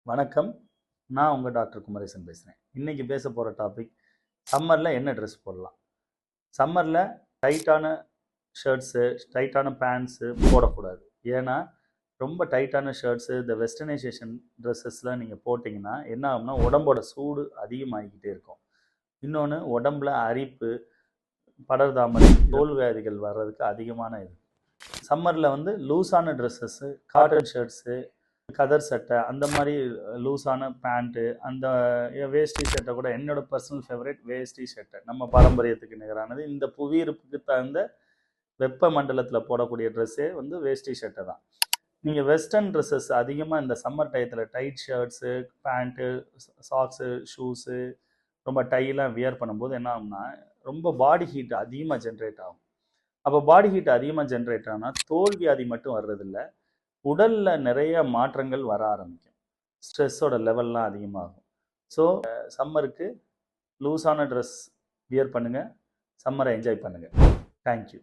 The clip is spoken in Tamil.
வணக்கம். நான் உங்க டாக்டர் குமரேசன் பேசுறேன். இன்னைக்கு பேச போற டாபிக் சம்மர்ல என்ன ட்ரெஸ் போடலாம்? சம்மர்ல டைட்டான ஷர்ட்ஸு, டைட்டான பேண்ட்ஸு போடக்கூடாது. ஏன்னா, ரொம்ப டைட்டான ஷர்ட்ஸு, இந்த வெஸ்டர்னைசேஷன் ட்ரெஸ்ஸஸ்லாம் நீங்க போட்டீங்கன்னா, என்ன ஆகும்னா, உடம்போட சூடு அதிகமாகிக்கிட்டே இருக்கும். இன்னொன்னு உடம்புல அரிப்பு, படர்தாமரை, தோல் வியாதிகள் வர்றதுக்கு அதிகமான இது. சம்மர்ல வந்து லூஸான ட்ரெஸ்ஸஸ்ஸு, காட்டன் ஷர்ட்ஸு, கதர் சட்டை அந்த மாதிரி லூஸான பேண்ட்டு, அந்த வேஷ்டி சட்டை கூட என்னோட பர்சனல் ஃபேவரட் வேஷ்டி சட்டை. நம்ம பாரம்பரியத்துக்கு நிகரானது. இந்த புவியீர்ப்புக்கு தகுந்த வெப்ப மண்டலத்தில் போடக்கூடிய ட்ரெஸ்ஸே வந்து வேஷ்டி சட்டை தான். நீங்கள் வெஸ்டர்ன் ட்ரெஸ்ஸஸ் அதிகமாக இந்த சம்மர் டயத்தில் tight shirts, pant, socks, shoes, ரொம்ப டைலாம் வியர் பண்ணும்போது என்ன ஆகும்னா, ரொம்ப பாடி ஹீட் அதிகமாக ஜென்ரேட் ஆகும். அப்போ பாடி ஹீட் அதிகமாக ஜென்ரேட் ஆனால் தோல் வியாதி மட்டும் வர்றதில்ல, உடல்ல நிறைய மாற்றங்கள் வர ஆரம்பிக்கும். ஸ்ட்ரெஸ்ஸோட லெவல்லாம் அதிகமாகும். ஸோ சம்மருக்கு லூஸான ட்ரெஸ் வியர் பண்ணுங்கள். சம்மரை என்ஜாய் பண்ணுங்கள். தேங்க்யூ.